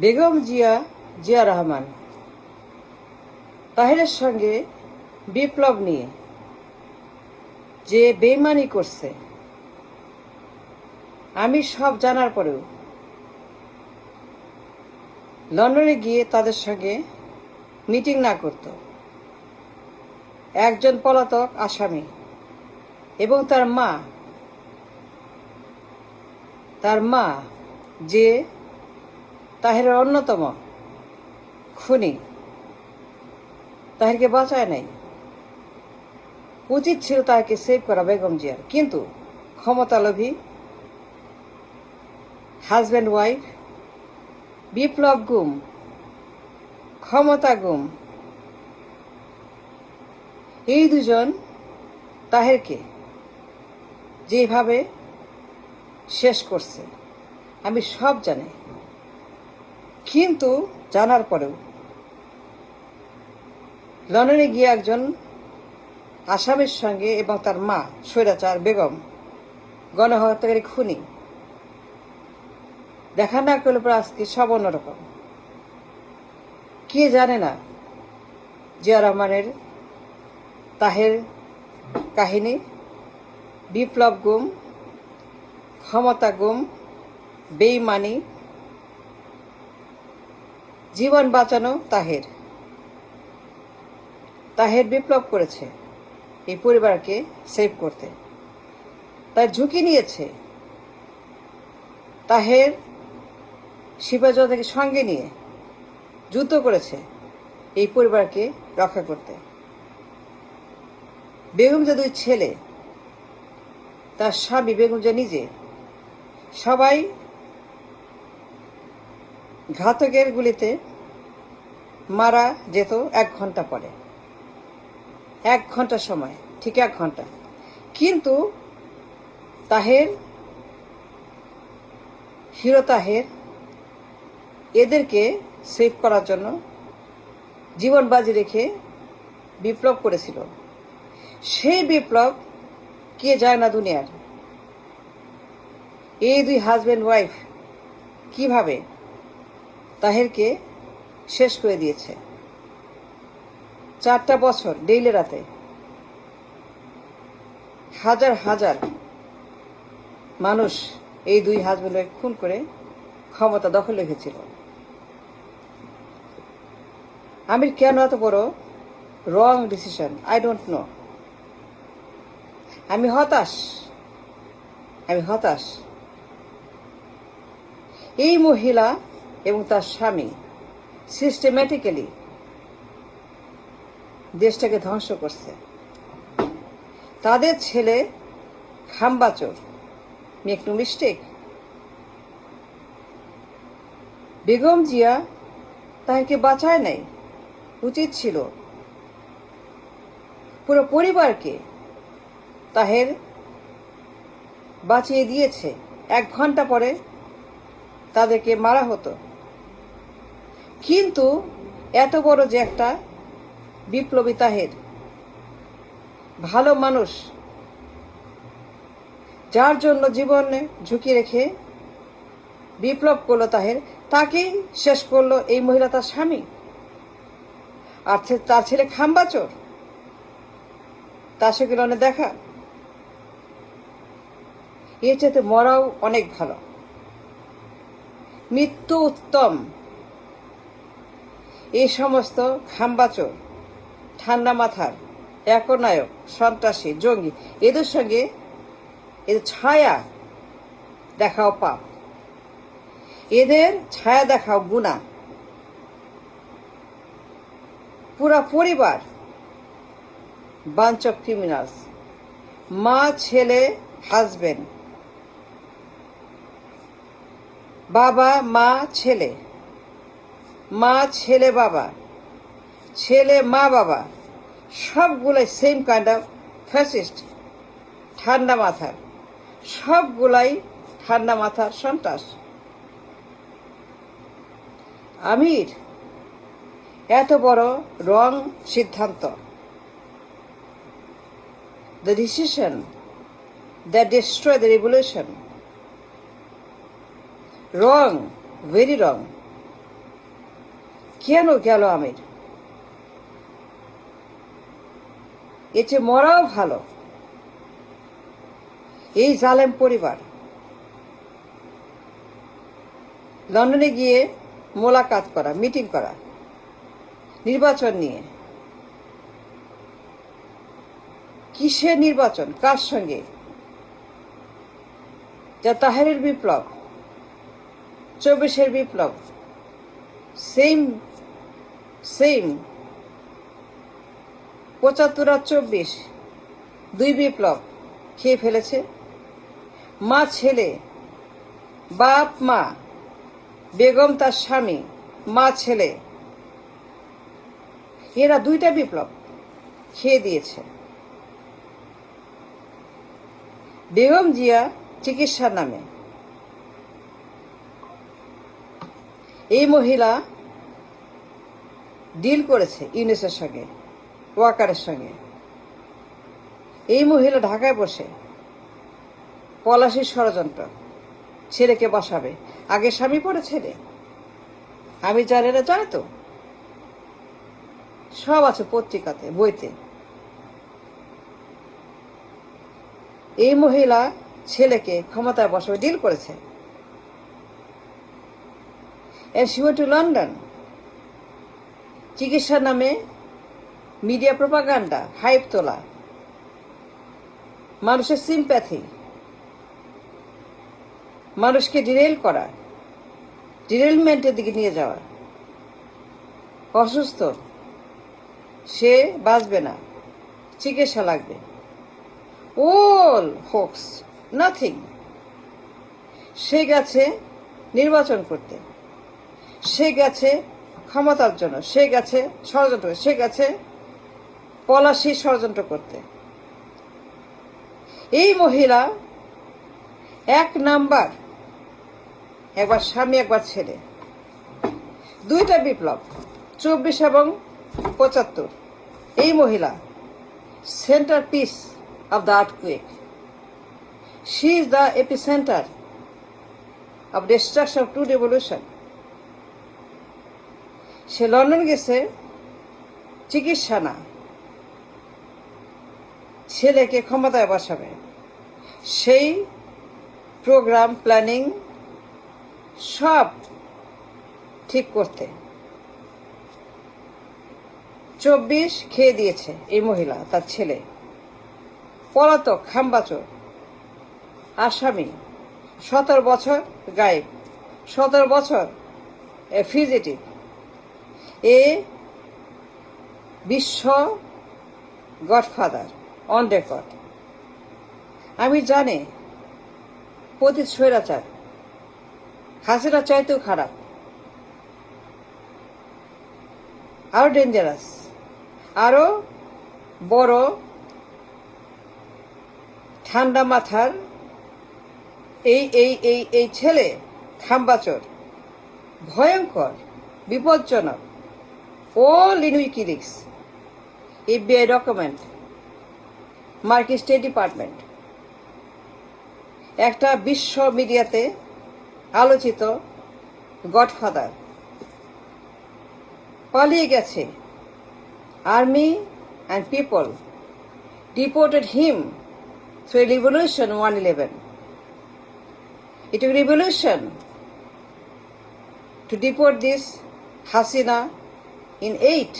বেগম জিয়া রহমান তাহেরের সঙ্গে বিপ্লব নিয়ে যে বেইমানি করছে, আমি সব জানার পরেও লন্ডনে গিয়ে তাদের সঙ্গে মিটিং না করত। একজন পলাতক আসামি এবং তার মা যে তাহেরের অন্যতম খুনি, তাহেরকে বাঁচায় নাই। উচিত ছিল তাকে সেভ করা বেগম জিয়ার, কিন্তু ক্ষমতালোভী হাজব্যান্ড ওয়াইফ, বিপ্লব গুম, ক্ষমতা গুম, এই দুজন তাহেরকে যেভাবে শেষ করছে আমি সব জানি। কিন্তু জানার পরেও লন্ডনে গিয়ে একজন আসামির সঙ্গে এবং তার মা স্বৈরাচার বেগম গণহত্যাকারী খুনি দেখা না করলে পরে আজকে সব অন্যরকম। কে জানে না জিয়া রহমানের তাহের কাহিনী, বিপ্লব গুম, ক্ষমতা গুম, বেইমানি, জীবন বাঁচানো। তাহের বিপ্লব করেছে এই পরিবারকে সেভ করতে, তার ঝুঁকি নিয়েছে। তাহের সিপাহীজনতাকে সঙ্গে নিয়ে যুদ্ধ করেছে এই পরিবারকে রক্ষা করতে। বেগম জিয়া দুই ছেলে, তার স্বামী বেগম জিয়া নিজে, সবাই ঘাতকের গুলিতে মারা যেত 1 ঘন্টা পরে। 1 ঘন্টা সময়, ঠিক 1 ঘন্টা। কিন্তু হিরো তাহের এদেরকে সেভ করার জন্য জীবন বাজি রেখে বিপ্লব করেছিল। সেই বিপ্লব কে যায় না দুনিয়ার। এই দুই হাজব্যান্ড ওয়াইফ কিভাবে তাহেরকে শেষ করে দিয়েছে। 4টা বছর ডেইলি রাতে হাজার হাজার মানুষ এই দুই হাজব্যান্ড ওয়াইফ খুন করে ক্ষমতা দখল রেখেছিল। আমি কেন এত বড় রং ডিসিশন, আই ডোন্ট নো। আমি হতাশ। এই মহিলা এবং তার স্বামী সিস্টেম্যাটিক্যালি দেশটাকে ধ্বংস করছে। তাদের ছেলে খাম্বাচোর, make no mistake. Begum Zia তাকে বাঁচায় নাই, উচিত ছিল পুরো পরিবারকে তাহের বাঁচিয়ে দিয়েছে। 1 ঘন্টা পরে তাদেরকে মারা হতো। কিন্তু এত বড় যে একটা বিপ্লবী তাহের, ভালো মানুষ, যার জন্য জীবনে ঝুঁকি রেখে বিপ্লব করলো তাহের, তাকেই শেষ করলো এই মহিলা, তার স্বামী আর তার ছেলে খাম্বাচোর। তার সঙ্গে লনে দেখা, এর চাইতে মরাও অনেক ভালো। মৃত্যু উত্তম। এই সমস্ত খাম্বাচোর, ঠান্ডা মাথার একনায়ক, সন্ত্রাসী, জঙ্গি, এদের সঙ্গে এদের ছায়া দেখাও পাপ, এদের ছায়া দেখাও গুনাহ। পুরা পরিবার বাঞ্চ অফ ক্রিমিনালস। মা, ছেলে, হাজবেন্ড, বাবা, মা, ছেলে, মা, ছেলে, বাবা, ছেলে, মা, বাবা, সবগুলাই সেম কাইন্ড অফ ফ্যাসিস্ট, ঠান্ডা মাথার, সবগুলাই ঠান্ডা মাথার সন্ত্রাস। আমির এত বড় রং সিদ্ধান্ত, the decision that destroyed the revolution, wrong, very wrong. কেন গেল আমির? এর চেয়ে মরাও ভালো। এই জালেম পরিবার লন্ডনে গিয়ে মোলাকাত করা, মিটিং করা, নির্বাচন নিয়ে। কিসের নির্বাচন? কার সঙ্গে? যা তাহেরের বিপ্লব, 24-এর বিপ্লব, সেম 75 আর 24, দুই বিপ্লব খেয়ে ফেলেছে। মা ছেলে, বাপ মা, বেগম তার স্বামী, মা ছেলে, এরা দুইটা বিপ্লব খেয়ে দিয়েছে। বেগম জিয়া চিকিৎসার নামে এই মহিলা ডিল করেছে ইউনিসেফের সঙ্গে, ওয়াকারের সঙ্গে। এই মহিলা ঢাকায় বসে পলাশির ষড়যন্ত্র, ছেলেকে বসাবে। আগে স্বামী পরে ছেলে, আমি জানি না, জানে তো, সব আছে পত্রিকাতে, বইতে। এই মহিলা ছেলেকে ক্ষমতায় বসাবে ডিল করেছে। And she went to London. চিকিৎসার নামে মিডিয়া প্রোপাগান্ডা, হাইপ তোলা, মানুষের সিম্প্যাথি, মানুষকে ডিরেল করা, ডিরেলমেন্টের দিকে নিয়ে যাওয়া। অসুস্থ, সে বাঁচবে না, চিকিৎসা লাগবে। all hoax, nothing. সে গেছে নির্বাচন করতে, সে গেছে ক্ষমতার জন্য, সে গেছে ষড়যন্ত্র, সে গেছে পলাশির ষড়যন্ত্র করতে। এই মহিলা এক নাম্বার, একবার স্বামী একবার ছেলে, দুইটা বিপ্লব, 24 এবং 75। এই মহিলা centre piece of the earthquake. She is the epicenter of destruction of two revolution. Say London গেছে চিকিৎসা না, ছেলেকে ক্ষমতায় বসাবে, সেই প্রোগ্রাম প্ল্যানিং সব ঠিক করতে। 24 খেয়ে দিয়েছে এই মহিলা, তার ছেলে পলাতক, খাম্বাচোর, আসামি, 17 বছর গায়েব, 17 বছর ফিজিটিভ। এ বিশ্ব গডফাদার অন রেকর্ড। আমি জানি পতিত স্বৈরাচার, হাসিনা চাইতেও খারাপ, আরো ডেঞ্জারাস, আরো বড় ঠান্ডা মাথার এই এই এই এই ছেলে খাম্বাচোর, ভয়ঙ্কর, বিপজ্জনক। all in WikiLeaks, FBI document, মার্কিন স্টেট ডিপার্টমেন্ট, একটা বিশ্ব মিডিয়াতে আলোচিত গডফাদার পালিয়ে গেছে। Army and people deported him through revolution 111. It took revolution to deport this Hasina in 8.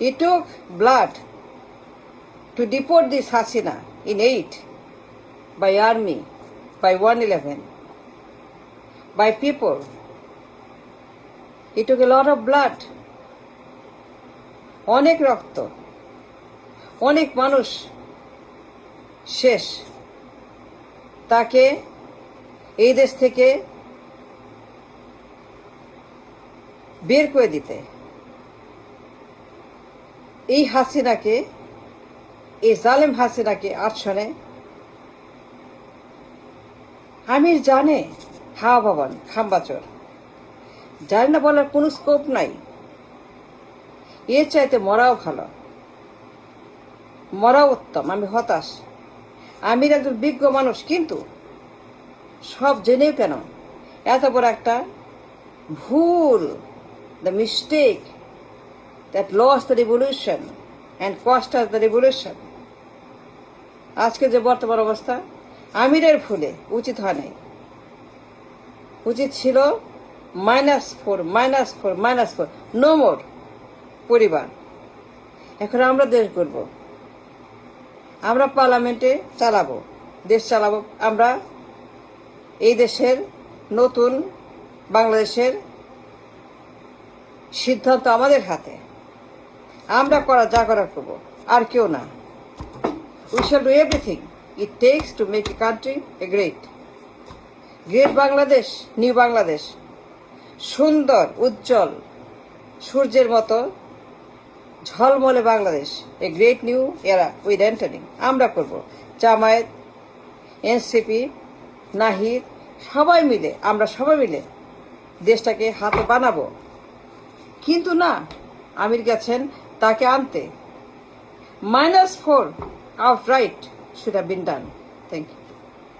It took blood to deport this Hasina in 8 by army, by 111, by people. It took a lot of blood. অনেক রক্ত, অনেক মানুষ শেষ তাকে এই দেশ থেকে বের করে দিতে। এই হাসিনাকে, এই জালেম হাসিনাকে আটশনে আমির জানে, হাওয়া ভবন, খাম্বাচোর জানে না বলার কোনো স্কোপ নাই। এর চাইতে মরাও ভালো, মরা উত্তম। আমি হতাশ। আমির একজন বিজ্ঞ মানুষ, কিন্তু সব জেনেও কেন এত বড় একটা ভুল, the mistake that lost the revolution and cost us the revolution. আজকে যে বর্তমান অবস্থা, আমিরের ভুলে উচিত হয় নাই। উচিত ছিল -4, নো মোর পরিবার। এখন আমরা দেশ গড়ব, আমরা পার্লামেন্টে চালাবো, দেশ চালাবো। আমরা এই দেশের নতুন বাংলাদেশের সিদ্ধান্ত আমাদের হাতে। আমরা যা করার করবো, আর কেউ না। We shall do everything it takes to make a country a great Bangladesh, new Bangladesh, সুন্দর উজ্জ্বল সূর্যের মতো ঝলমলে বাংলাদেশ, এ গ্রেট নিউ এরা উইথ এন্টারিং। আমরা করব, জামায়াত, এনসিপি, নাহিদ, আমরা সবাই মিলে দেশটাকে হাতে বানাবো। কিন্তু না, আমির গেছেন তাকে আনতে। -4 outright should have been done. Thank you.